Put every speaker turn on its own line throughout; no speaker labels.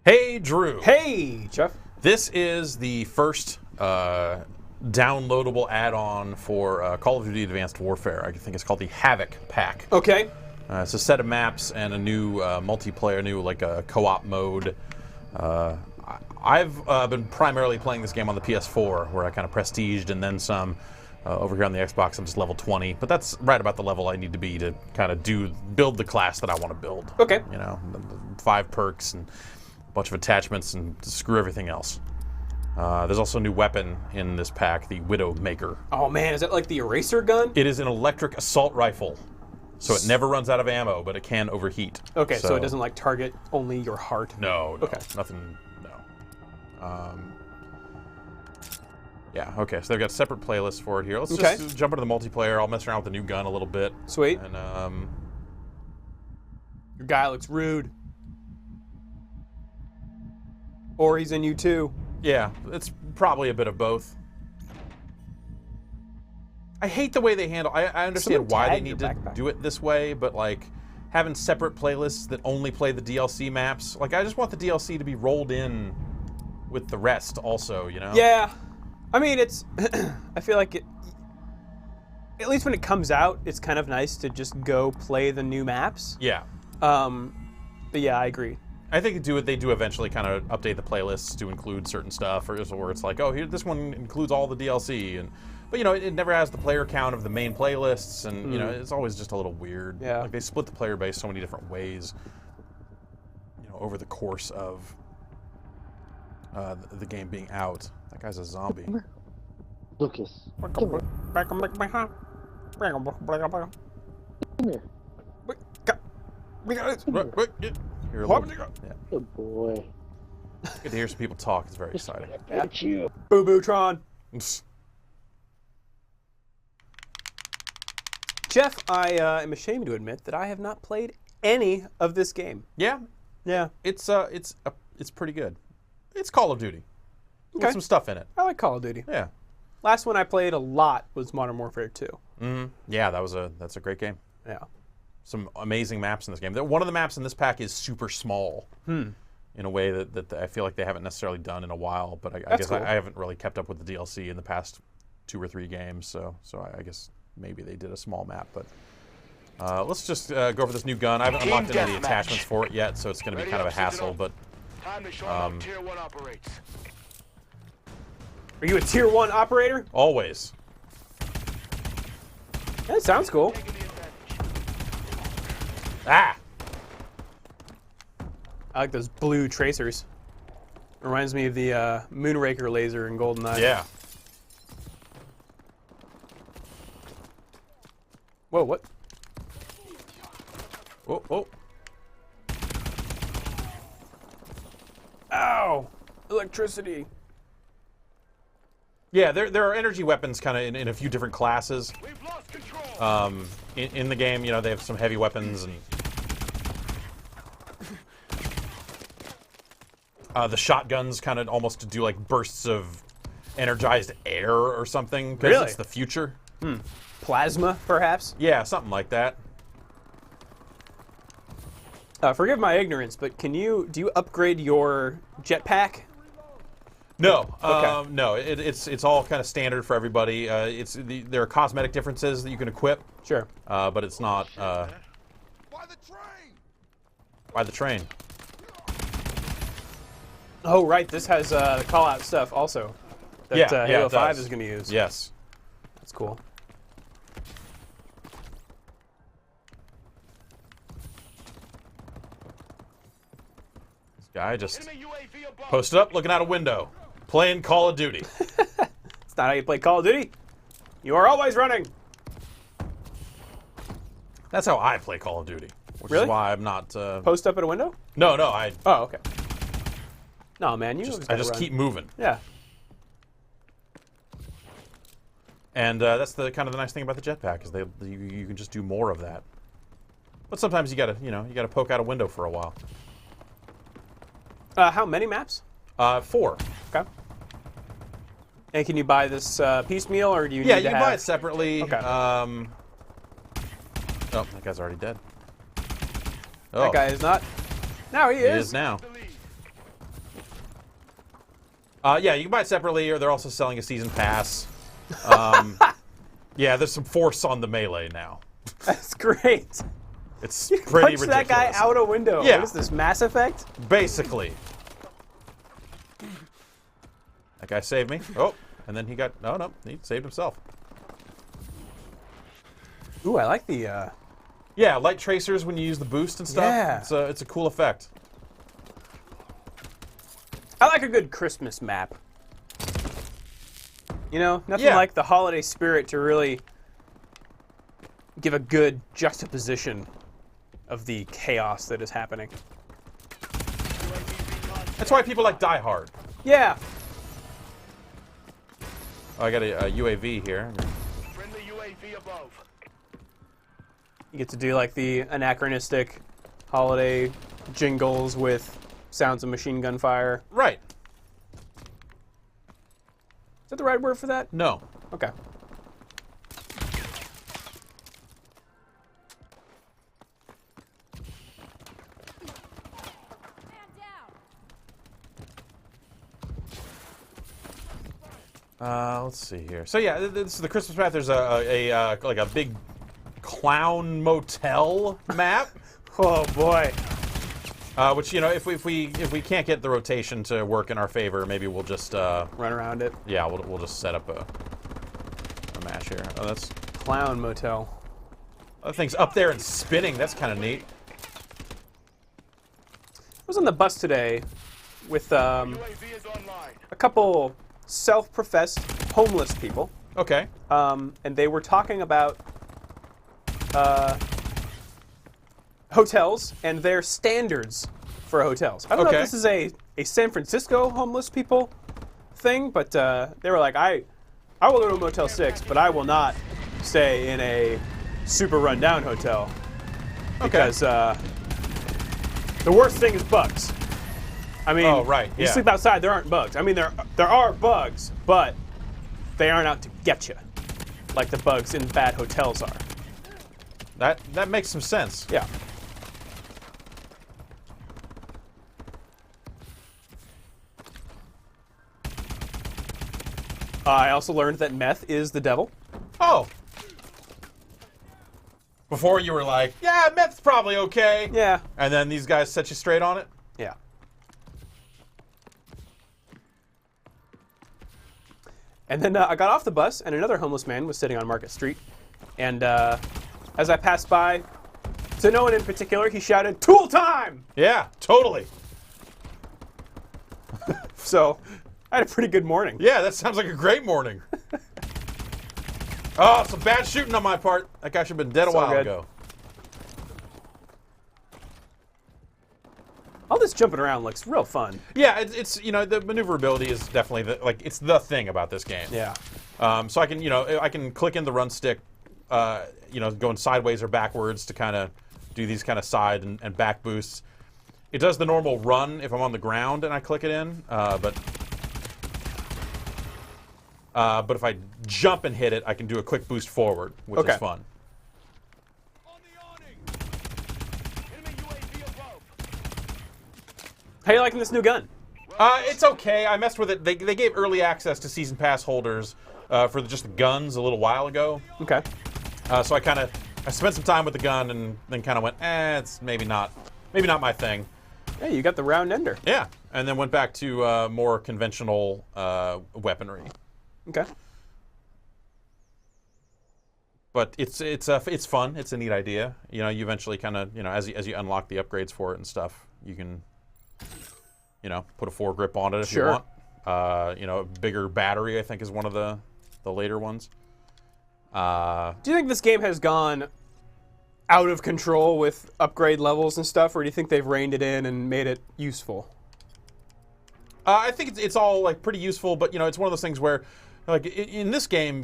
Hey, Drew.
Hey, Jeff.
This is the first downloadable add-on for Call of Duty Advanced Warfare. I think it's called the Havoc pack.
Okay.
It's a set of maps and a new multiplayer, like a co-op mode. I've been primarily playing this game on the PS4, where I kind of prestiged and then some. Over here on the Xbox, I'm just level 20, but that's right about the level I need to be to kind of build the class that I want to build.
Okay.
You know, 5 perks and a bunch of attachments and screw everything else. There's also a new weapon in this pack, the Widowmaker.
Oh man, is that like the eraser gun?
It is an electric assault rifle, so it never runs out of ammo, but it can overheat.
Okay, so it doesn't like target only your heart.
No,
okay.
Nothing. No. Yeah, okay, so they've got separate playlists for it here. Let's just jump into the multiplayer. I'll mess around with the new gun a little bit.
Sweet.
And
your guy looks rude. Or he's in you too.
Yeah, it's probably a bit of both. I hate the way they handle. I understand why they need to do it this way, but like having separate playlists that only play the DLC maps, like I just want the DLC to be rolled in with the rest also, you know?
Yeah. I mean, it's, I feel like at least when it comes out, it's kind of nice to just go play the new maps.
Yeah.
But yeah, I agree.
I think they do eventually kind of update the playlists to include certain stuff, or it's like, oh, here, this one includes all the DLC, but you know, it never has the player count of the main playlists, and you know, it's always just a little weird.
Yeah.
Like they split the player base so many different ways, you know, over the course of the game being out. That guy's a zombie.
Lucas.
Come here.
You're a
Good boy.
It's good to hear some people talk. It's very exciting.
At you.
Boo-Bootron. Jeff, I am ashamed to admit that I have not played any of this game.
Yeah.
Yeah.
It's pretty good. It's Call of Duty. Got some stuff in it.
I like Call of Duty.
Yeah.
Last one I played a lot was Modern Warfare 2.
Mm-hmm. Yeah, that's a great game.
Yeah.
Some amazing maps in this game. One of the maps in this pack is super small in a way that I feel like they haven't necessarily done in a while, but I guess cool. I haven't really kept up with the DLC in the past 2 or 3 games, so I guess maybe they did a small map. But let's just go for this new gun. I haven't unlocked any of the attachments for it yet, so it's going to be kind of a hassle, but
Tier 1 operates.
Are you a Tier 1 operator?
Always.
That sounds cool.
Ah!
I like those blue tracers. Reminds me of the Moonraker laser in GoldenEye.
Yeah.
Whoa, what?
Oh, oh.
Ow! Electricity.
Yeah, there are energy weapons kind of in a few different classes.
We've lost control.
In the game, you know, they have some heavy weapons, and the shotguns kind of almost do like bursts of energized air or something, because it's the future.
Plasma, perhaps?
Yeah, something like that.
Forgive my ignorance, but do you upgrade your jetpack?
No,
Okay.
no, it's all kind of standard for everybody. There are cosmetic differences that you can equip.
Sure.
But it's not
By the train.
by the train.
Oh, right. This has the call-out stuff also that Halo 5 is going to use.
Yes.
That's cool.
This guy just
Enemy UAV above.
posted up, looking out a window, playing Call of Duty.
It's not how you play Call of Duty. You are always running.
That's how I play Call of Duty, which
Really?
is why I'm not.
Post up at a window?
No,
Oh, okay. No, man,
I just keep moving.
Yeah.
And that's the kind of the nice thing about the jetpack is you can just do more of that. But sometimes you gotta poke out a window for a while.
How many maps?
4.
Okay. And can you buy this piecemeal, or do you need
Yeah,
to
you can
have...
buy it separately.
Okay.
Oh, that guy's already dead. Oh,
That guy is not. Now he
he is now. Yeah, you can buy it separately, or they're also selling a season pass. Yeah, there's some force on the melee now.
That's great.
It's
You
pretty
punch
ridiculous.
that guy out a window.
Yeah.
What is this, Mass Effect?
Basically. That guy saved me. Oh, and then he got... No, he saved himself.
Ooh, I like the...
Yeah, light tracers when you use the boost and stuff.
Yeah.
It's a cool effect.
I like a good Christmas map. You know, nothing
Yeah.
like the holiday spirit to really give a good juxtaposition of the chaos that is happening.
That's why people like Die Hard.
Yeah.
Oh, I got a UAV here.
Friendly UAV above.
You get to do like the anachronistic holiday jingles with sounds of machine gun fire.
Right.
Is that the right word for that?
No.
Okay.
Let's see here. So yeah, this is the Christmas map. There's a like a big clown motel map,
Oh boy.
which if we can't get the rotation to work in our favor, maybe we'll just
Run around it.
yeah we'll just set up a match here. Oh, that's
Clown motel.
that thing's up there and spinning. That's kind of neat.
I was on the bus today with
UAV is online.
a couple self-professed homeless people,
Okay.
and they were talking about hotels and their standards for hotels. I don't know
Okay.
if this is a San Francisco homeless people thing, but they were like, I will go to a Motel 6, but I will not stay in a super run-down hotel because the worst thing is bugs. I mean,
Oh, right,
you
yeah.
sleep outside, there aren't bugs. I mean, there are bugs, but they aren't out to get you like the bugs in bad hotels are.
That makes some sense.
Yeah. I also learned that meth is the devil.
Oh. Before you were like, yeah, meth's probably okay.
Yeah.
And then these guys set you straight on it.
Yeah. And then I got off the bus, and another homeless man was sitting on Market Street. And as I passed by, to no one in particular, he shouted, "Tool time!"
Yeah, totally.
So I had a pretty good morning.
Yeah, that sounds like a great morning. Oh, some bad shooting on my part. That guy should have been dead a
It's all
while
good.
ago.
All this jumping around looks real fun.
Yeah, it's the maneuverability is definitely it's the thing about this game.
Yeah.
So I can click in the run stick, going sideways or backwards to kind of do these kind of side and back boosts. It does the normal run if I'm on the ground and I click it in, but if I jump and hit it, I can do a quick boost forward, which is fun.
On the awning. Enemy UAV above.
How you liking this new gun?
It's okay. I messed with it. They gave early access to season pass holders for just the guns a little while ago.
Okay.
So I spent some time with the gun and then kind of went, it's maybe not my thing.
Hey, you got the round ender.
Yeah, and then went back to more conventional weaponry.
Okay.
But it's fun. It's a neat idea. You eventually kind of as you unlock the upgrades for it and stuff, you can put a foregrip on it if you
Sure.
want. A bigger battery I think is one of the later ones.
Do you think this game has gone out of control with upgrade levels and stuff, or do you think they've reined it in and made it useful?
I think it's all like pretty useful, but it's one of those things where, like in this game,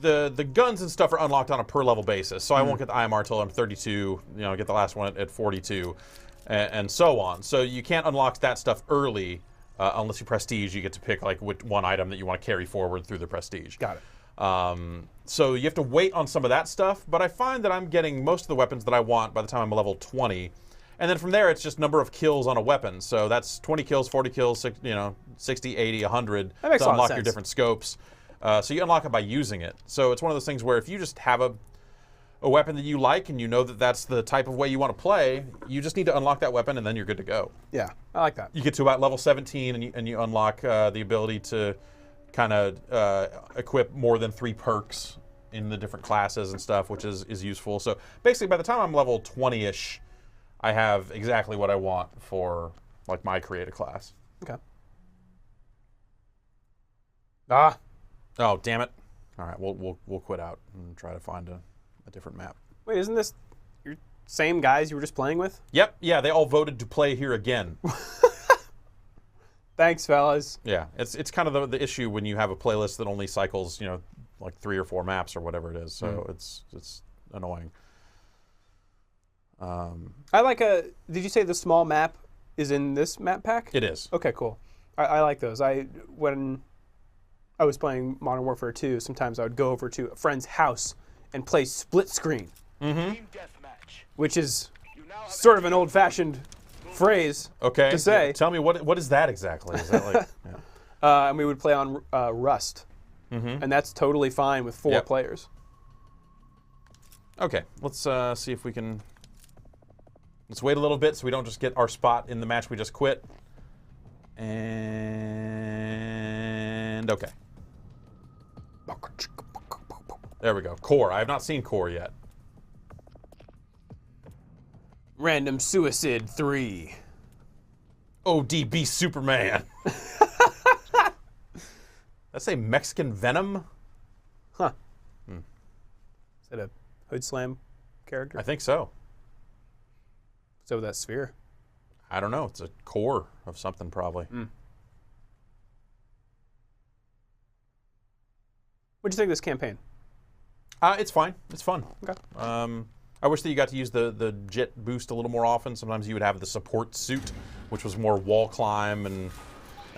the guns and stuff are unlocked on a per level basis. So I won't get the IMR till I'm 32. Get the last one at 42, and so on. So you can't unlock that stuff early unless you prestige. You get to pick like which one item that you want to carry forward through the prestige.
Got it.
So you have to wait on some of that stuff, but I find that I'm getting most of the weapons that I want by the time I'm level 20, And then from there, it's just number of kills on a weapon. So that's 20 kills, 40 kills, 60, 80, 100
That makes a
to
lot of
unlock your
sense.
different scopes. So you unlock it by using it. So it's one of those things where if you just have a weapon that you like and you know that that's the type of way you want to play, you just need to unlock that weapon and then you're good to go.
Yeah, I like that.
You get to about level 17 and you unlock the ability to kind of equip more than 3 perks in the different classes and stuff, which is useful. So basically, by the time I'm level 20-ish, I have exactly what I want for like my creative class.
Okay. Ah,
Oh, damn it! All right, we'll quit out and try to find a different map.
wait, isn't this your same guys you were just playing with?
Yep, yeah, they all voted to play here again.
Thanks, fellas.
Yeah, it's kind of the issue when you have a playlist that only cycles, like 3 or 4 maps or whatever it is. So it's annoying.
I like did you say the small map is in this map pack?
It is.
Okay, cool. I like those. When I was playing Modern Warfare 2, sometimes I would go over to a friend's house and play split screen,
Team Deathmatch.
which is
You now have
sort of an old-fashioned phrase
Okay.
to say.
Tell me what is that exactly? Is that like? Yeah.
And we would play on Rust, and that's totally fine with 4
Yep.
players.
Okay, let's see if we can. Let's wait a little bit so we don't just get our spot in the match we just quit. And okay. There we go. Core. I have not seen Core yet.
Random Suicide 3.
ODB Superman. That's a Mexican Venom?
Huh. Is that a Hood Slam character?
I think so.
So with that sphere.
I don't know. It's a core of something probably.
What'd you think of this campaign?
It's fine. It's fun.
Okay.
I wish that you got to use the jet boost a little more often. Sometimes you would have the support suit, which was more wall climb and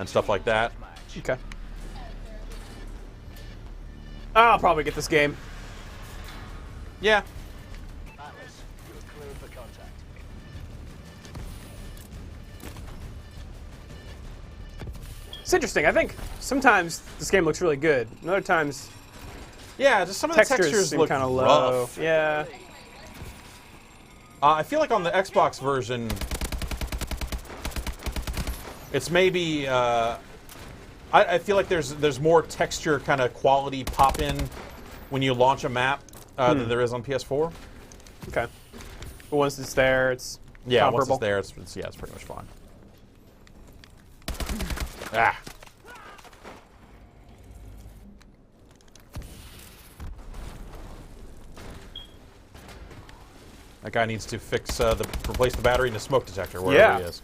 stuff like that.
Okay. I'll probably get this game.
Yeah.
Atlas. You are cleared for contact.
It's interesting. I think sometimes this game looks really good. And other times
Yeah, just some of the textures
seem
look
kind of low.
rough.
Yeah.
I feel like on the Xbox version, it's maybe. I feel like there's more texture kind of quality pop in when you launch a map than there is on PS4.
Okay. But once it's there, it's
Yeah, once
comparable.
it's there, it's pretty much fine. Ah. That guy needs to fix replace the battery in the smoke detector wherever he is.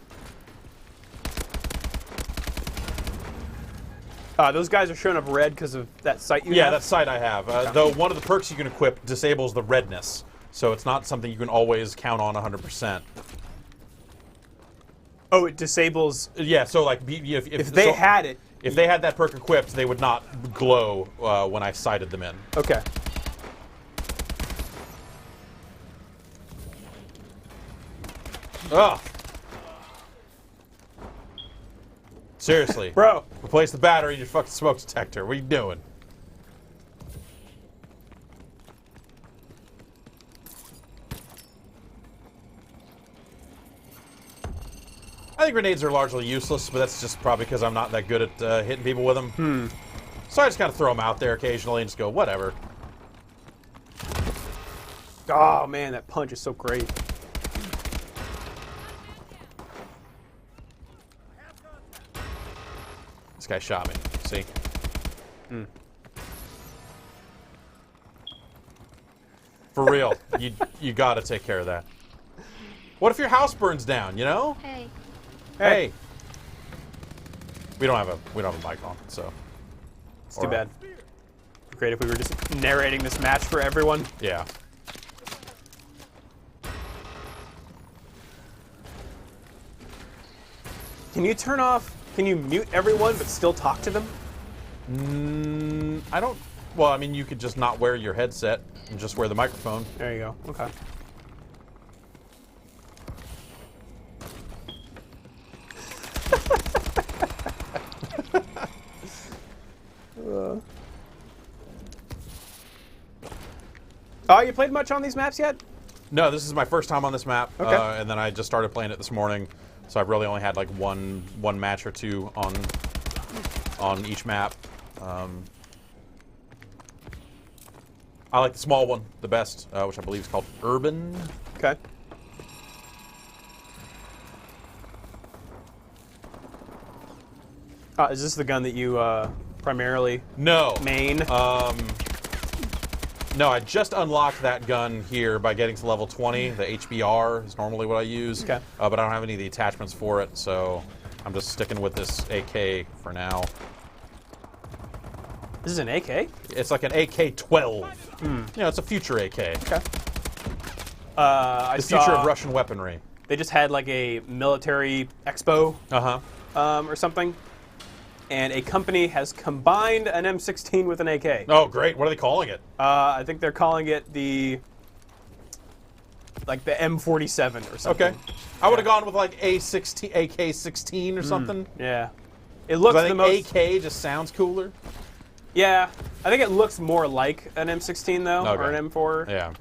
Those guys are showing up red because of that sight you
Yeah,
have?
that sight I have. Though one of the perks you can equip disables the redness, so it's not something you can always count on 100%.
Oh, it disables.
Yeah, so like
If they had it.
if they had that perk equipped, they would not glow when I sighted them in.
Okay.
Ugh. Seriously,
Bro.
replace the battery in your fucking smoke detector. What are you doing? I think grenades are largely useless, but that's just probably because I'm not that good at hitting people with them. So I just kind of throw them out there occasionally and just go, whatever.
Oh, man, that punch is so great.
This guy shot me. See? For real, you got to take care of that. What if your house burns down? You know?
Hey.
Hey. We don't have a mic on, so.
It's too bad. Great if we were just narrating this match for everyone.
Yeah.
Can you mute everyone but still talk to them?
I don't. Well, I mean, you could just not wear your headset and just wear the microphone.
There you go. Okay. Oh, you played much on these maps yet?
No, this is my first time on this map,
Okay.
and then I just started playing it this morning, so I've really only had like one match or two on each map. I like the small one the best, which I believe is called Urban.
Okay. Is this the gun that you primarily
No.
main?
No, I just unlocked that gun here by getting to level 20. The HBR is normally what I use,
Okay.
but I don't have any of the attachments for it, so I'm just sticking with this AK for now.
This is an AK?
It's like an AK-12. You know, it's a future AK.
Okay. I
The
saw
future of Russian weaponry.
they just had like a military expo or something, and a company has combined an M16 with an AK.
Oh, great. What are they calling it?
I think they're calling it the M47 or something.
Okay. I would have gone with like A16, AK-16 or something.
Yeah. It looks
I
the
think
most.
AK just sounds cooler.
Yeah, I think it looks more like an M16 though, or
Okay.
an M4.
Yeah.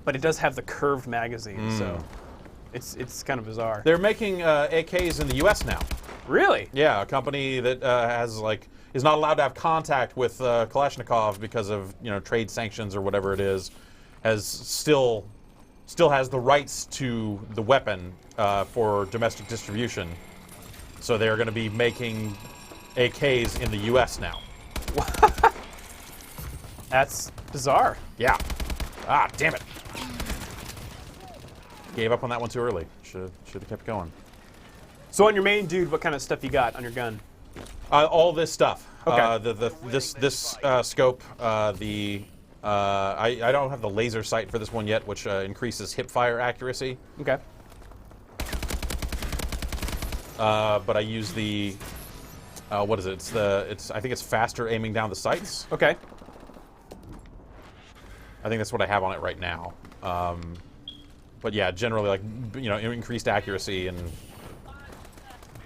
But it does have the curved magazine, so it's kind of bizarre.
They're making AKs in the U.S. now.
Really?
Yeah, a company that is not allowed to have contact with Kalashnikov because of trade sanctions or whatever it is, still has the rights to the weapon for domestic distribution. So they're going to be making AKs in the U.S. now.
That's bizarre.
Yeah. Ah, damn it. Gave up on that one too early. Should have kept going.
So on your main dude, what kind of stuff you got on your gun?
All this stuff.
Okay.
This scope. I don't have the laser sight for this one yet, which increases hip fire accuracy.
Okay.
But I use the what is it? I think it's faster aiming down the sights.
Okay.
I think that's what I have on it right now. But yeah, generally like increased accuracy and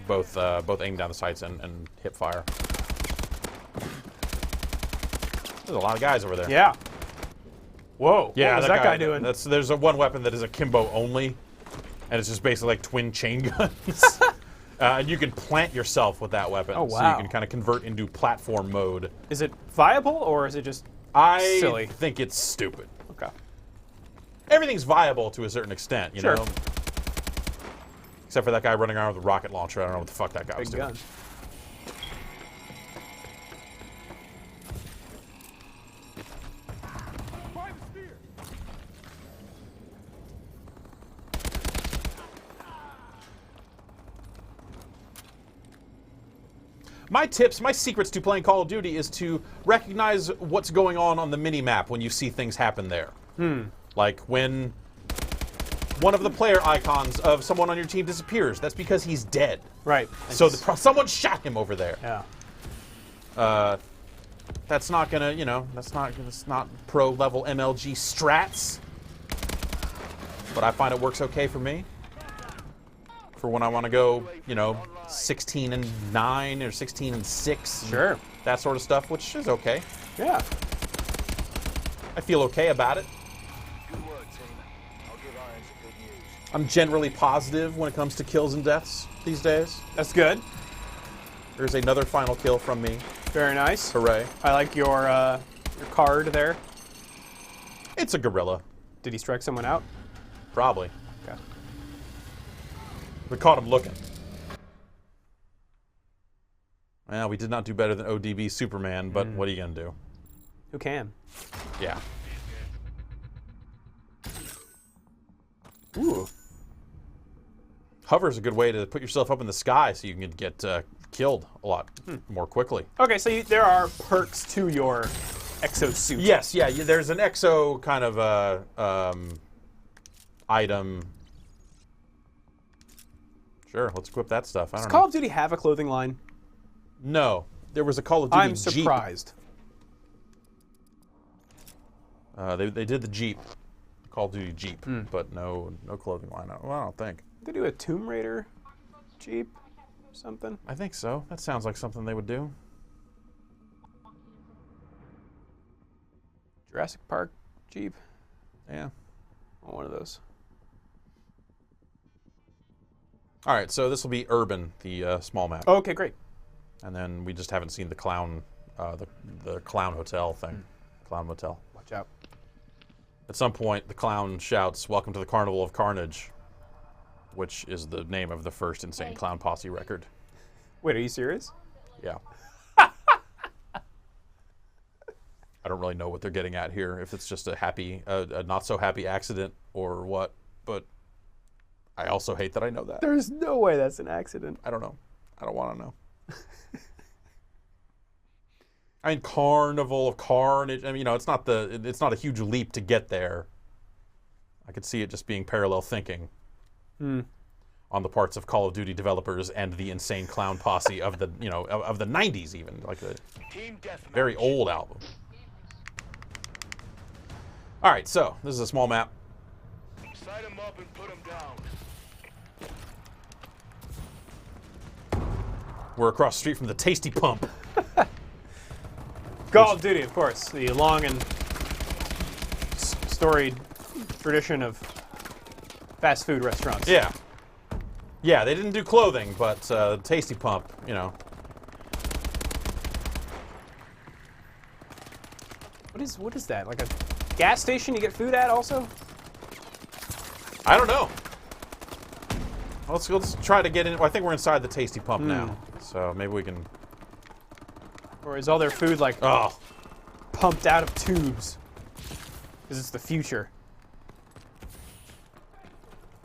both aiming down the sights and hip fire. There's a lot of guys over there.
Yeah. Whoa.
Yeah,
what was that guy doing?
There's one weapon that is akimbo only, and it's just basically like twin chain guns. And you can plant yourself with that weapon,
Oh,
so
wow.
you can kind of convert into platform mode.
Is it viable or is it just
I
silly?
think it's stupid.
Okay.
Everything's viable to a certain extent, you
Sure.
know? Except for that guy running around with a rocket launcher. I don't know what the fuck that guy was
Big
doing.
gun.
My secrets to playing Call of Duty is to recognize what's going on the mini-map when you see things happen there. Like when one of the player icons of someone on your team disappears, that's because he's dead.
Right.
So someone shot him over there.
Yeah.
That's not gonna, that's not pro-level MLG strats. But I find it works okay for me. For when I want to go, 16 and 9 or 16 and 6.
Sure.
That sort of stuff, which is okay.
Yeah.
I feel okay about it.
Good work, team. I'll give Irons a good news.
I'm generally positive when it comes to kills and deaths these days.
That's good.
There's another final kill from me.
Very nice.
Hooray.
I like your card there.
It's a gorilla.
Did he strike someone out?
Probably.
Okay.
We caught him looking. Well, we did not do better than ODB Superman, but what are you going to do?
Who can?
Yeah.
Ooh.
Hover is a good way to put yourself up in the sky so you can get killed a lot more quickly.
Okay, so there are perks to your exosuit.
Yes, yeah. There's an exo kind of item. Sure, let's equip that stuff. I don't
Does
know.
Call of Duty have a clothing line?
No, there was a Call of Duty
I'm
Jeep.
surprised.
They did the Jeep, Call of Duty Jeep, but no clothing line. Well, I don't think.
Did they do a Tomb Raider Jeep or something?
I think so. That sounds like something they would do.
Jurassic Park Jeep?
Yeah.
One of those.
All right, so this will be urban, the small map.
Oh, okay, great.
And then we just haven't seen the clown, the clown hotel thing. Clown motel.
Watch out.
At some point, the clown shouts, "Welcome to the Carnival of Carnage," which is the name of the first Insane Clown Posse record.
Wait, are you serious?
Yeah. I don't really know what they're getting at here, if it's just a happy, a not so happy accident or what, but I also hate that I know that.
There's no way that's an accident.
I don't know. I don't want to know. I mean, Carnival of Carnage. I mean, you know, it's not a huge leap to get there. I could see it just being parallel thinking on the parts of Call of Duty developers and the Insane Clown Posse of the, you know, of the 90s even, like the very old album. All right, so this is a small map.
Sight 'em up and put 'em down.
We're across the street from the Tasty Pump.
Call of Duty, of course. The long and storied tradition of fast food restaurants.
Yeah. Yeah, they didn't do clothing, but Tasty Pump, you know.
What is that? Like a gas station you get food at also?
I don't know. Let's try to get in. Well, I think we're inside the Tasty Pump now, so maybe we can.
Or is all their food like
Oh,
pumped out of tubes? Because it's the future.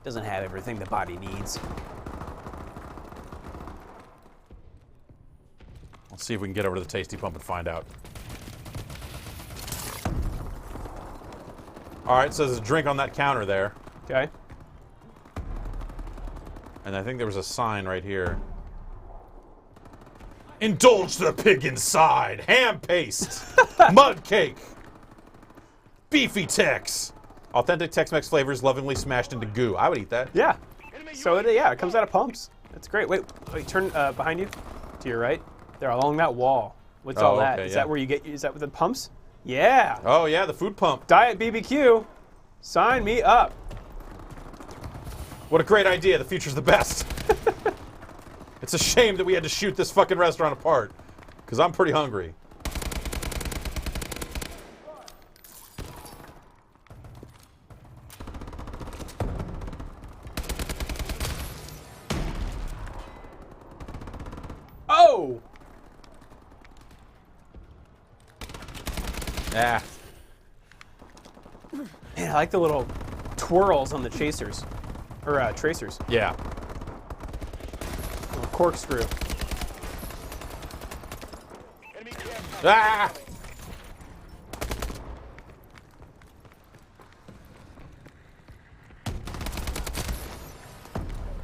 Doesn't have everything the body needs.
let's see if we can get over to the Tasty Pump and find out. All right, so there's a drink on that counter there,
Okay.
and I think there was a sign right here. Indulge the pig inside. Ham paste. Mud cake. Beefy Tex. Authentic Tex-Mex flavors lovingly smashed into goo. I would eat that.
Yeah. So it comes out of pumps. That's great. Wait, turn behind you, to your right. There, along that wall. What's all that?
okay,
Is
yeah.
that where you get? Is that with the pumps? Yeah.
Oh, yeah, the food pump.
Diet BBQ. Sign me up.
What a great idea. The future's the best. It's a shame that we had to shoot this fucking restaurant apart, because I'm pretty hungry.
Oh.
Yeah.
Man, I like the little twirls on the chasers, or tracers.
Yeah.
Little corkscrew.
Enemy camp.
Ah!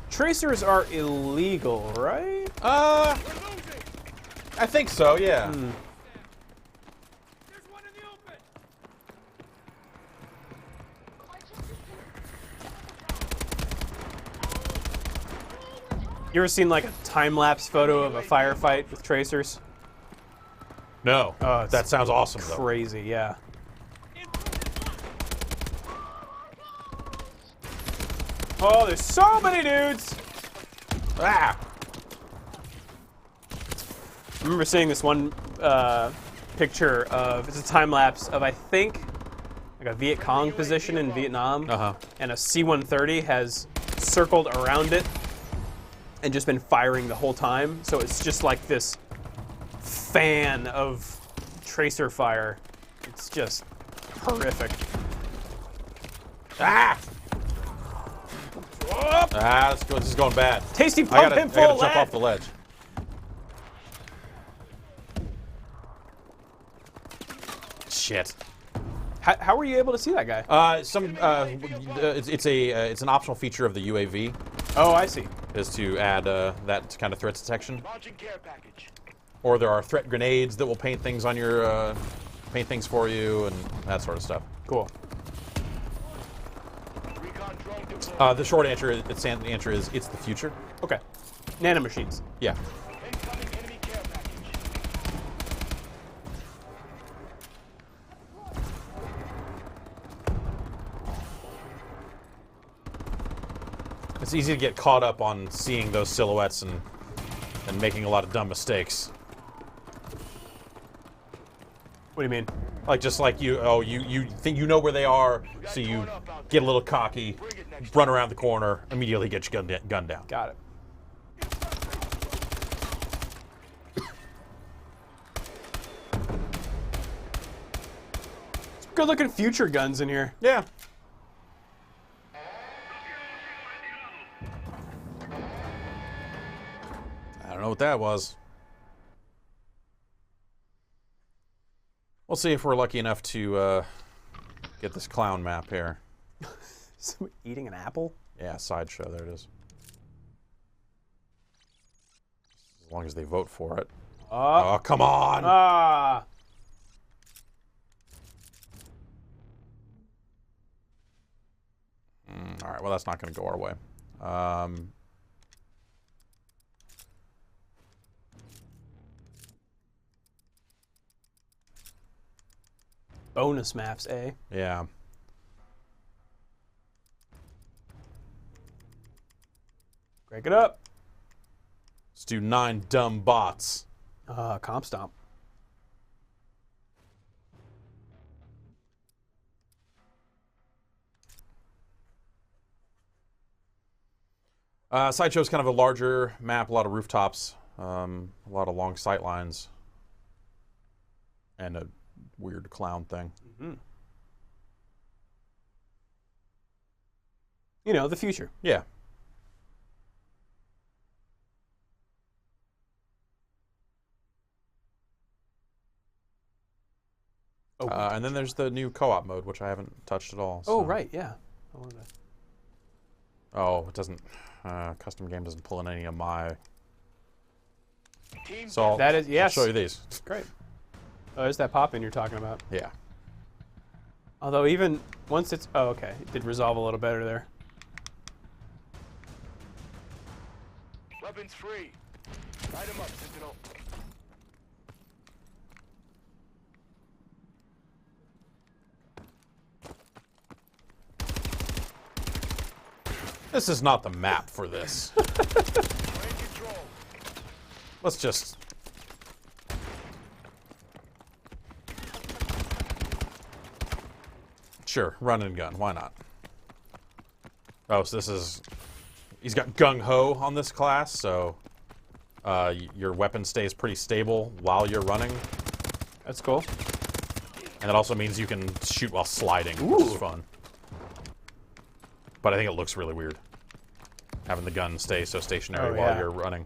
Tracers are illegal, right?
I think so, yeah.
There's one in the open.
You ever seen like a time-lapse photo of a firefight with tracers?
No.
Oh, it's
that sounds awesome, though.
Crazy, yeah. Oh, there's so many dudes!
Ah!
I remember seeing this one picture of, it's a time-lapse of, I think, like a Viet Cong position in Vietnam.
Uh-huh.
And a C-130 has circled around it and just been firing the whole time. So it's just like this fan of tracer fire. It's just horrific.
Ah! Ah, this is going bad.
Tasty
I
pump
gotta
him full
jump off the ledge. Shit.
How were you able to see that guy?
It's an optional feature of the UAV
Oh, I see.
is to add that kind of threat detection.
Launching care package.
Or there are threat grenades that will paint things on your paint things for you and that sort of stuff.
Cool.
Recon drone deployed.
The short answer is it's the future.
Okay. Nanomachines.
Yeah.
Incoming enemy care package.
It's easy to get caught up on seeing those silhouettes and making a lot of dumb mistakes.
What do you mean?
Like just like you think you know where they are, so you get a little cocky, run around the corner, immediately get your gun down.
Got it. Good looking future guns in here.
Yeah. I don't know what that was. We'll see if we're lucky enough to get this clown map here.
Someone eating an apple?
Yeah, Sideshow, there it is. As long as they vote for it. Oh, come on!
Ah!
All right, well, that's not going to go our way.
Bonus maps, eh?
Yeah.
Break it up.
Let's do 9 dumb bots.
Comp stomp.
Sideshow's kind of a larger map, a lot of rooftops, a lot of long sight lines, and a weird clown thing.
Mm-hmm. You know, the future.
Yeah.
Oh,
and then there's the new co-op mode, which I haven't touched at all.
Oh,
so.
right, yeah. I wanted to...
Oh, it doesn't. Custom game doesn't pull in any of my.
Team
So
That is- yes.
I'll show you these.
Great. Oh, there's that pop-in you're talking about.
Yeah.
Although even once it's... Oh, okay. It did resolve a little better there.
weapons free. Light 'em up, Sentinel.
This is not the map for this.
We're in control.
Let's just. Sure, run and gun. Why not? Oh, so this is. He's got gung ho on this class, so your weapon stays pretty stable while you're running,
That's cool.
and that also means you can shoot while sliding, which is
Ooh.
fun. But I think it looks really weird having the gun stay so stationary
Oh,
while
yeah.
you're running.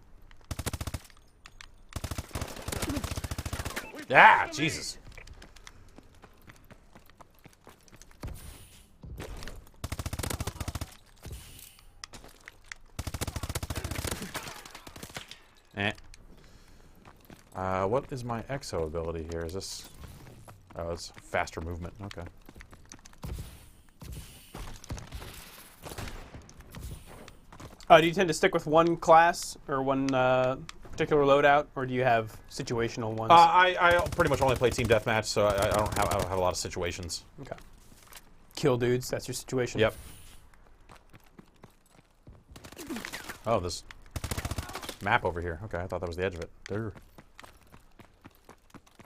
Ah, Jesus. Eh. What is my Exo ability here? Is this... Oh, it's faster movement. Okay.
Do you tend to stick with one class or one particular loadout, or do you have situational ones?
I pretty much only play team deathmatch, so I don't have a lot of situations.
Okay. Kill dudes, that's your situation?
Yep. Oh, this map over here. Okay, I thought that was the edge of it. Durr.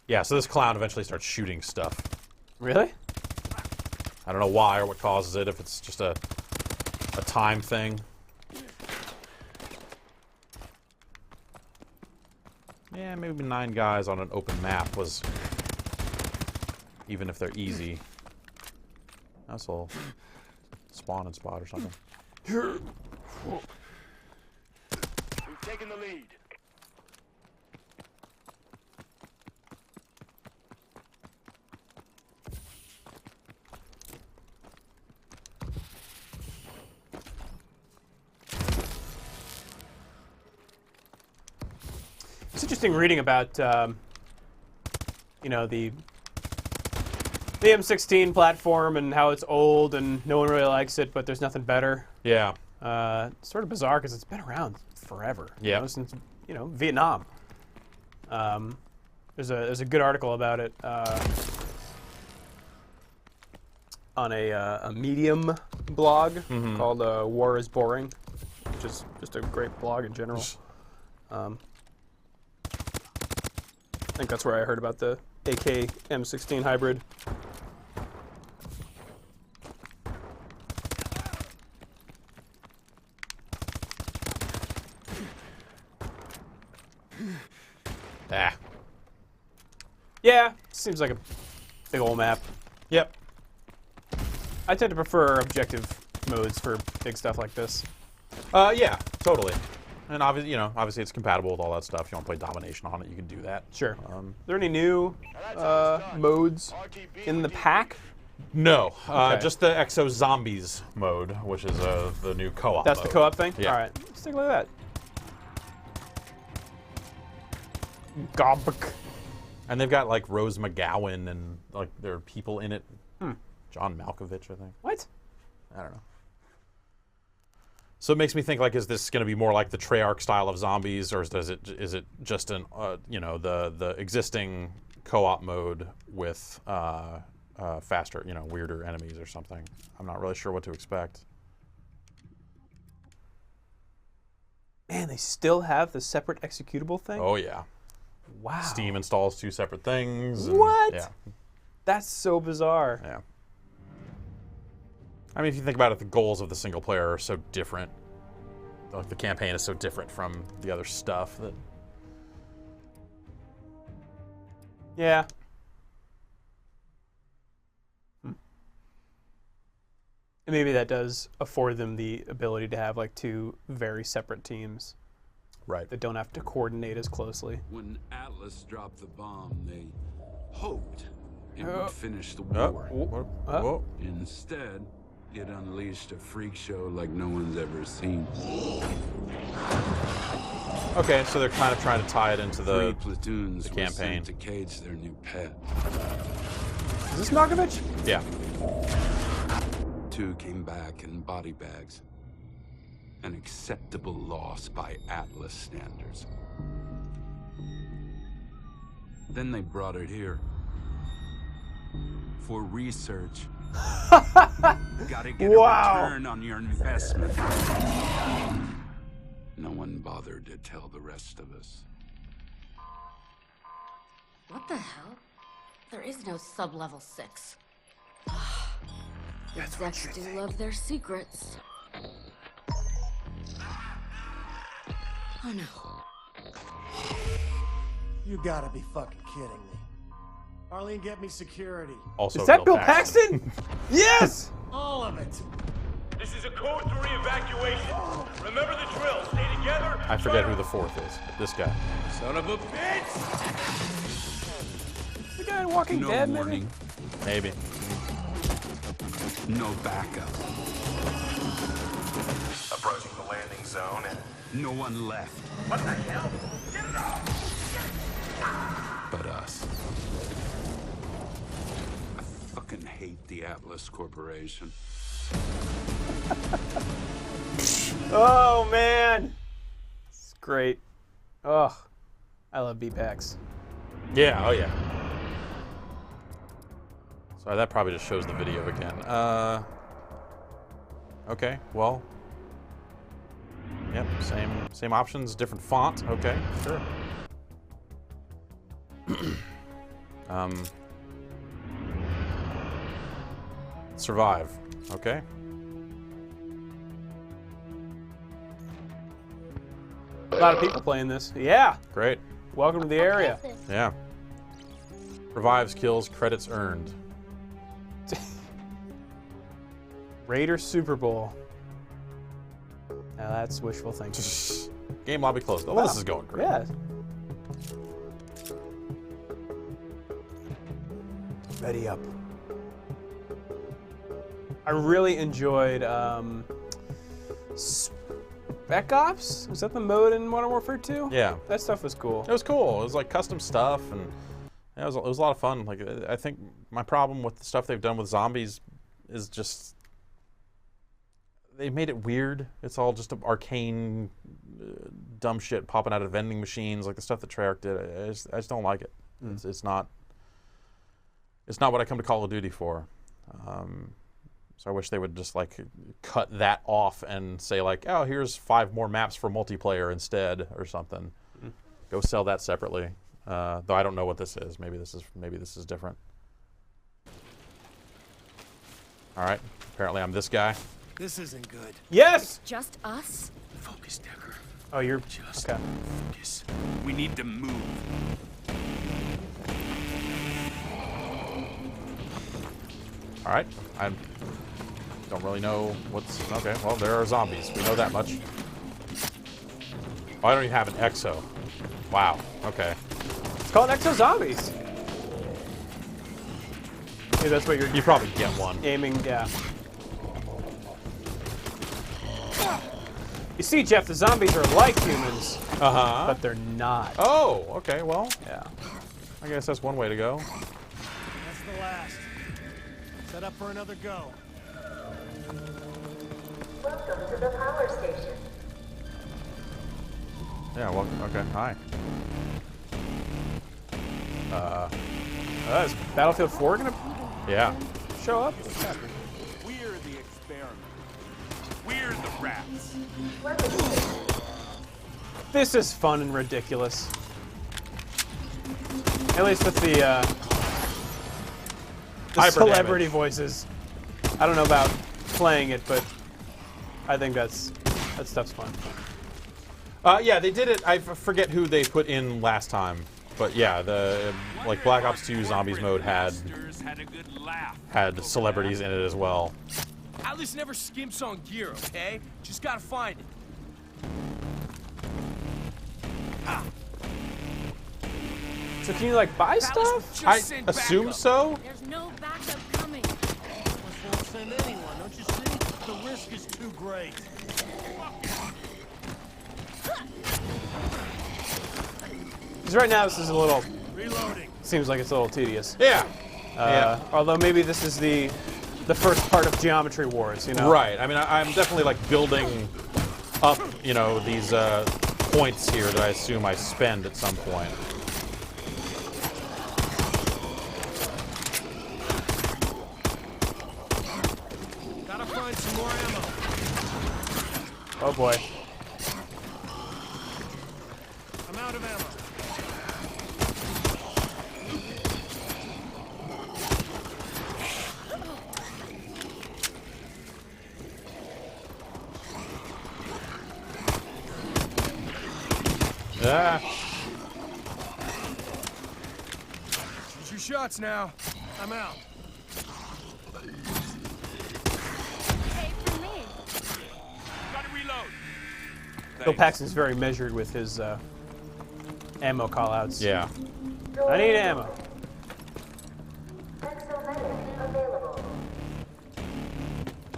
Yeah, so this clown eventually starts shooting stuff.
Really?
I don't know why or what causes it, if it's just a time thing. Yeah, maybe 9 guys on an open map was, even if they're easy. That's a little spawning spot or something.
We've taken the lead.
It's interesting reading about, you know, the M16 platform and how it's old and no one really likes it, but there's nothing better.
Yeah.
It's sort of bizarre because it's been around forever.
Yeah.
You know, since, you know, Vietnam. There's a good article about it on a Medium blog called "War is Boring." which is just a great blog in general. I think that's where I heard about the AK M16 hybrid.
Ah.
Yeah, seems like a big old map.
Yep.
I tend to prefer objective modes for big stuff like this.
Yeah, totally. And obviously it's compatible with all that stuff. If you want to play domination on it, you can do that.
Sure. Are there any new modes in the pack?
No,
Okay.
just the Exo Zombies mode, which is the new co-op
That's
mode.
the co-op thing?
Yeah.
All right, let's take a look at that. Gobk.
And they've got like Rose McGowan and like there are people in it. John Malkovich, I think.
What?
I don't know. So it makes me think like, is this going to be more like the Treyarch style of zombies, or is it just an the existing co-op mode with faster, weirder enemies or something? I'm not really sure what to expect.
Man, they still have the separate executable thing?
Oh yeah.
Wow.
Steam installs 2 separate things. And,
What?
Yeah.
That's so bizarre.
Yeah. I mean, if you think about it, the goals of the single player are so different. Like the campaign is so different from the other stuff that.
Yeah. And maybe that does afford them the ability to have like 2 very separate teams
Right.
that don't have to coordinate as closely.
When Atlas dropped the bomb, they hoped it
Oh.
would finish the
Oh,
war.
whoa.
Instead, it unleashed a freak show like no one's ever seen.
Okay, so they're kind of trying to tie it into
3
the
platoons
the
were
campaign.
sent to cage their new pet.
Is this Malkovich?
Yeah.
2 came back in body bags. An acceptable loss by Atlas standards. Then they brought it here. For research. Gotta get
Wow.
a return on your investment. No one bothered to tell the rest of us.
What the hell? There is no sub-level 6. Execs do love their secrets. Oh no.
You gotta be fucking kidding me. Arlene, get me security.
Also,
Is that Bill Paxton? Yes!
All of it.
This is a code 3 evacuation. Remember the drill. Stay together.
I forget who the 4th is. This guy.
Son of a bitch!
The guy in Walking
No
Dead,
warning,
Maybe.
no backup,
Approaching the landing zone and...
no one left
What the hell? Get it off!
but us. I fucking hate the Atlas Corporation.
Oh, man. It's great. Ugh. I love B-PAX.
Yeah, oh yeah. Sorry, that probably just shows the video again. Okay, well. Yep, same options, different font. Okay, sure. Survive. Okay.
A lot of people playing this. Yeah.
Great.
Welcome to the area.
Yeah. Revives, kills, credits earned.
Raider Super Bowl. Now that's wishful thinking.
Game lobby closed. Oh, well, this is going great.
Yeah. Ready up. I really enjoyed Spec Ops. Was that the mode in Modern Warfare 2?
Yeah.
That stuff was cool.
It was cool. It was like custom stuff, and it was a lot of fun. Like I think my problem with the stuff they've done with zombies is just they made it weird. It's all just arcane, dumb shit popping out of vending machines, like the stuff that Treyarch did. I just don't like it. It's not what I come to Call of Duty for. So I wish they would just like cut that off and say like, oh, here's 5 more maps for multiplayer instead or something. Go sell that separately. Though I don't know what this is. Maybe this is different. All right. Apparently I'm this guy.
This isn't good.
Yes!
Just us?
Focus, Decker.
Oh, you're...
Just
okay.
focus. We need to move.
All right. I don't really know what's... Okay, well, there are zombies. We know that much. Oh, I don't even have an Exo. Wow. Okay.
It's called Exo Zombies. Maybe that's what you're...
You probably get one.
Aiming, yeah. You see, Jeff, the zombies are like humans, but they're not.
Oh, okay, well,
Yeah.
I guess that's one way to go.
That's the last. Set up for another go.
Welcome to the power station.
Yeah, well, okay, hi.
Is Battlefield 4 gonna
Yeah.
show up? What's happening?
We're the experiment. We're the rats.
This is fun and ridiculous. At least with the
Hyper
celebrity
damage.
voices. I don't know about playing it, but I think that stuff's fun.
Yeah, they did it. I forget who they put in last time, but yeah, the like Black Ops 2 Zombies mode had
a good laugh.
celebrities in it as well.
Atlas never skimps on gear, okay? Just gotta find it.
So can you like buy stuff?
I assume so.
There's no backup coming.
Won't send anyone, don't you see? The risk is too great.
Because right now this is a little...
Reloading.
Seems like it's a little tedious.
Yeah.
Although maybe this is the first part of Geometry Wars, you know?
Right. I mean, I'm definitely like building up, you know, these points here that I assume I spend at some point.
Gotta find some more ammo.
Oh boy.
I'm out of ammo.
Yeah.
Use your shots now.
I'm out.
Hey, for me.
Gotta reload.
Bill Paxton's very measured with his ammo callouts.
Yeah.
I need ammo.
Exo available.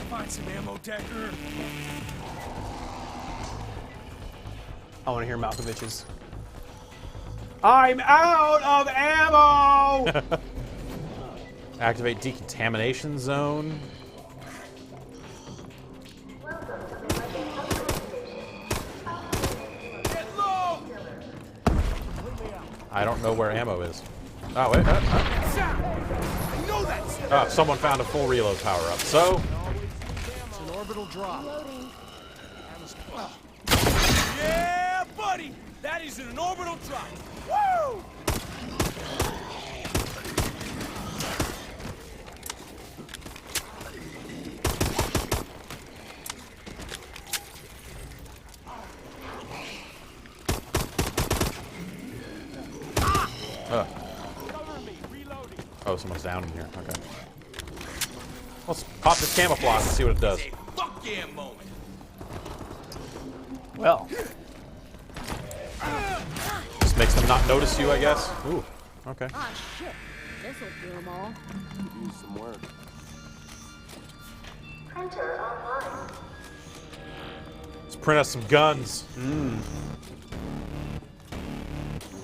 Find some ammo, Decker.
I want to hear Malkovich's. I'm out of ammo!
Activate decontamination zone.
Get low.
I don't know where ammo is. Oh, wait.
I know that's
Oh, someone found a full reload power up. So,
It's an orbital drop.
Yeah, buddy. That is an orbital drop. Woo! Cover me. Reloading.
oh, someone's down in here. Okay. Let's pop this camouflage and see what it does.
Say fuck yeah moment.
Well,
Just makes them not notice you, I guess. Ooh. Okay.
Ah, shit. This'll do them all.
Use some work.
Printer online.
Let's print us some guns.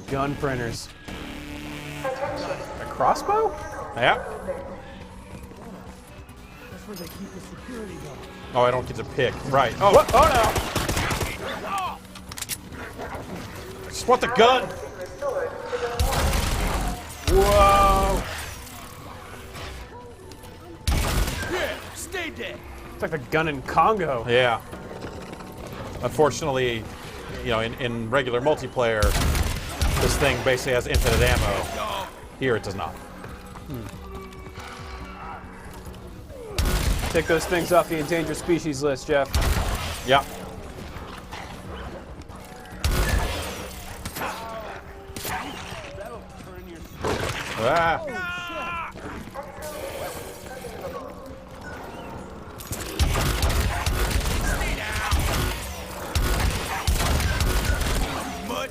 gun printers.
Attention.
A crossbow?
Yeah.
That's where they keep the security though.
Oh, I don't get to pick. Right. Oh,
What? Oh no!
just want the gun.
Restored to the
Whoa!
Yeah, stay stay dead.
It's like the gun in Congo.
Yeah. Unfortunately, you know, in regular multiplayer, this thing basically has infinite ammo. Here it does not.
Take those things off the endangered species list, Jeff.
Yeah. Ah.
Mud.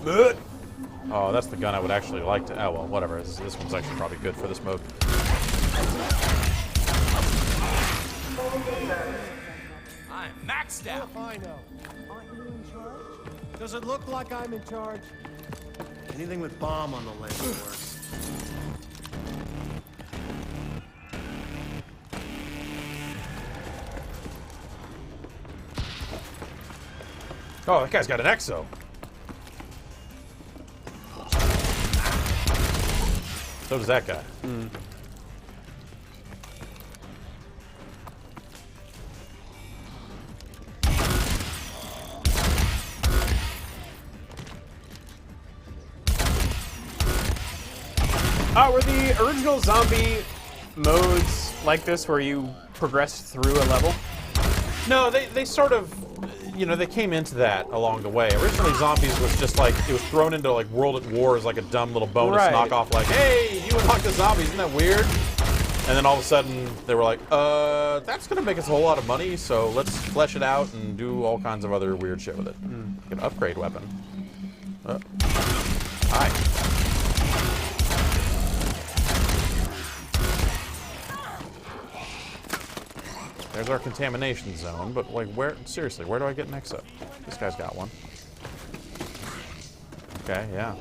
Mud.
Oh, that's the gun I would actually like to. Oh well, whatever. This one's actually probably good for this mode.
I'm maxed out.
I know. Aren't you in charge? Does it look like I'm in charge? Anything with bomb on the label works.
Oh, that guy's got an Exo. So does that guy.
Were the original zombie modes like this where you progress through a level?
No, they sort of, you know, they came into that along the way. Originally, Zombies was just like, it was thrown into like World at War as like a dumb little bonus
Right.
knockoff, like, hey, you unlock the zombies, isn't that weird? And then all of a sudden, they were like, that's gonna make us a whole lot of money, so let's flesh it out and do all kinds of other weird shit with it. Like an upgrade weapon. Hi. There's our contamination zone, but like where, seriously, where do I get an Exo? This guy's got one. Okay, yeah.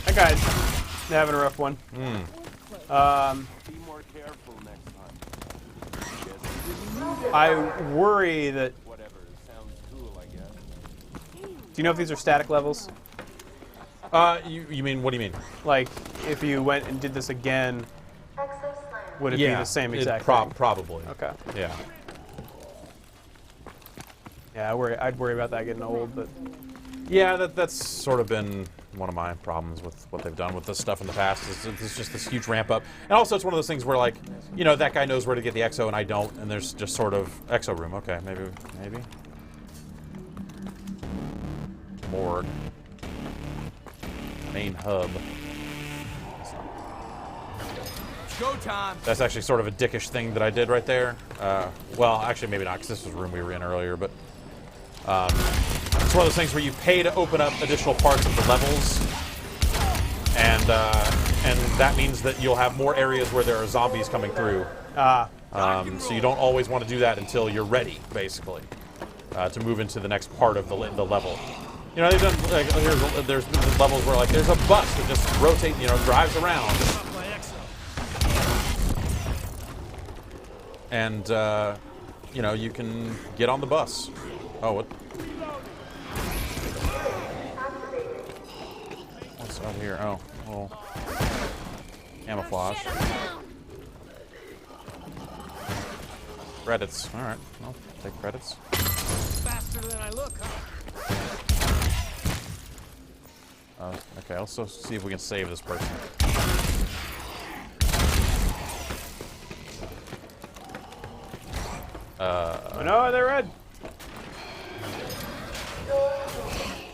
That guy's having a rough one.
Be more careful next time.
I worry that.
Whatever. Sounds cool, I guess.
Do you know if these are static levels?
You mean, what do you mean?
Like, if you went and did this again,
Exo Slam.
would it be the same exact thing?
Probably.
Okay.
Yeah.
Yeah, I'd worry about that getting old, but
Yeah, that's sort of been one of my problems with what they've done with this stuff in the past. It's just this huge ramp up. And also it's one of those things where, like, you know, that guy knows where to get the Exo and I don't, and there's just sort of Exo room. Okay, maybe. Morgue. Main hub.
Go time.
That's actually sort of a dickish thing that I did right there. Well, actually, maybe not, because this was a room we were in earlier, but it's one of those things where you pay to open up additional parts of the levels, and that means that you'll have more areas where there are zombies coming through. So you don't always want to do that until you're ready, basically, to move into the next part of the level. You know, they've done, like, there's been levels where, like, there's a bus that just rotates, you know, drives around. And, you know, you can get on the bus. Oh, what? What's out here? Oh, well, camouflage. Credits. All right, I'll take credits.
Faster than I look, huh?
Okay, let's see if we can save this person.
oh no, they're red.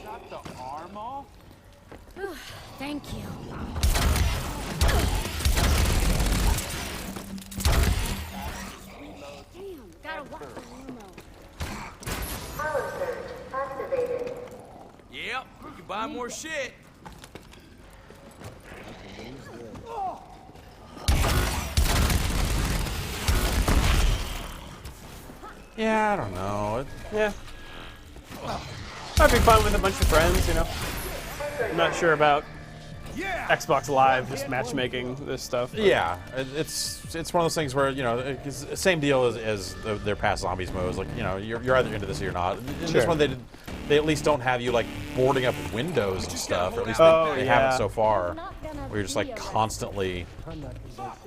Shot the arm off?
Thank you. Damn, gotta watch the ammo.
Power surge activated.
Yep, you can buy more shit.
Yeah, I don't know.
Yeah. Might be fun with a bunch of friends, you know. I'm not sure about Xbox Live just matchmaking this stuff. But.
Yeah, it's one of those things where, you know, it's the same deal as their past Zombies modes. Like, you know, you're either into this or you're not. In this one, they did they at least don't have you like boarding up windows and stuff, or at least they
yeah.
haven't so far. Where you're just like constantly,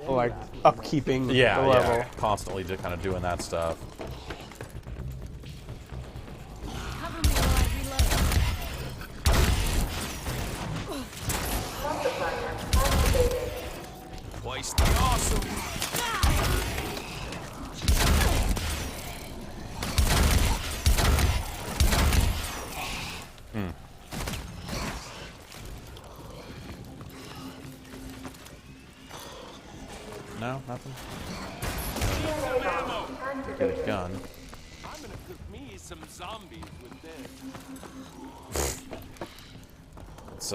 Like upkeeping the
yeah,
level.
constantly just kind of doing that stuff.
Cover me while I reload.
Multiplier activated.
Twice the awesome.
No, nothing.
Ammo.
Get a gun.
I'm gonna cook me some zombies with this.
It's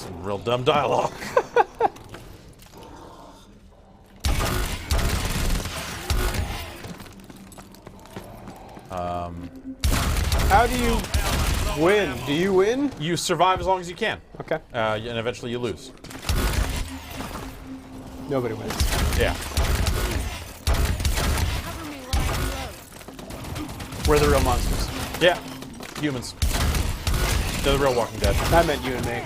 some real dumb dialogue.
How do you win? Do you win?
You survive as long as you can,
Okay.
and eventually you lose.
Nobody wins.
Yeah.
Cover me while I reload.
We're the real monsters.
Yeah. Humans. They're the real Walking Dead.
I meant you and me.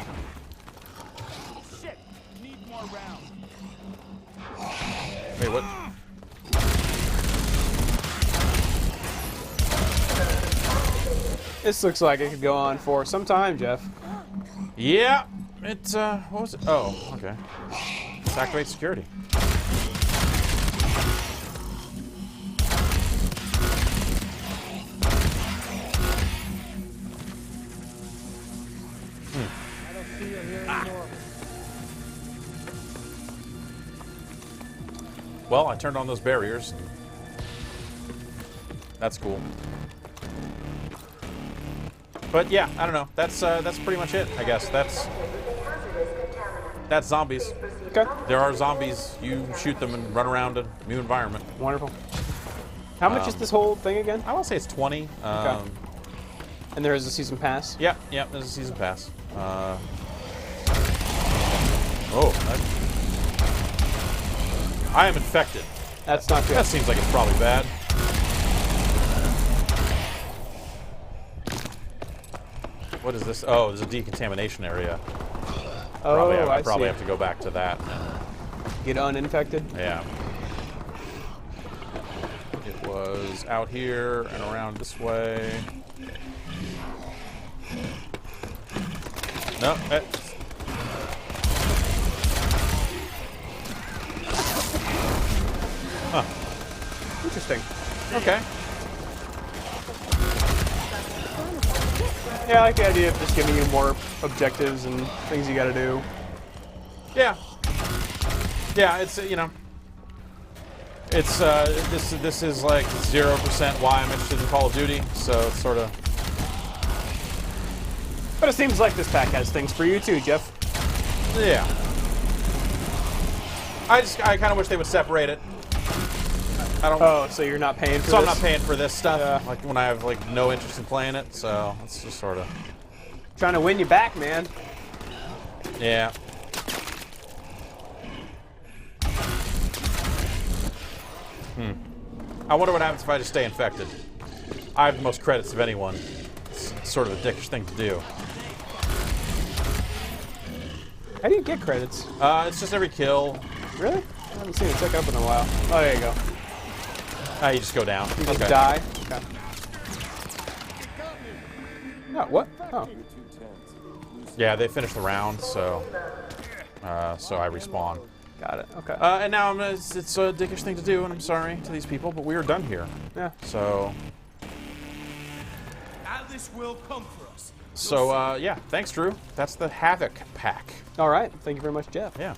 Shit! Need more rounds.
Wait, what?
This looks like it could go on for some time, Jeff.
Yeah. It's what was it? Oh, okay. Let's activate security. Well, I turned on those barriers. That's cool. But yeah, I don't know. That's pretty much it, I guess. That's zombies.
Okay.
There are zombies. You shoot them and run around a new environment.
Wonderful. How much is this whole thing again?
I want to say it's 20.
Okay. And there is a season pass?
Yeah, there's a season pass. I am infected.
That's not good.
That seems like it's probably bad. What is this? Oh, there's a decontamination area.
Oh,
I
I
probably
see.
have to go back to that.
Get uninfected?
Yeah. It was out here and around this way. No. Huh.
Interesting.
Okay.
Yeah, I like the idea of just giving you more objectives and things you gotta do.
Yeah. Yeah, it's it's this is like 0% why I'm interested in Call of Duty, so it's sort of.
But it seems like this pack has things for you too, Jeff.
Yeah. I kind of wish they would separate it. I don't.
Oh, so you're not paying for
So
this?
I'm not paying for this stuff. Like when I have like no interest in playing it, so it's just sort of.
Trying to win you back, man.
Yeah. I wonder what happens if I just stay infected. I have the most credits of anyone. It's sort of a dickish thing to do.
How do you get credits?
It's just every kill.
Really? I haven't seen it tick up in a while. Oh, there you go.
You just go down.
You just die? Okay. Oh, what? Oh.
Yeah, they finish the round, so I respawn.
Got it. Okay.
And now it's a dickish thing to do, and I'm sorry to these people, but we are done here.
Yeah.
So.
Atlas will come for us.
So yeah, thanks, Drew. That's the Havoc pack.
All right. Thank you very much, Jeff.
Yeah.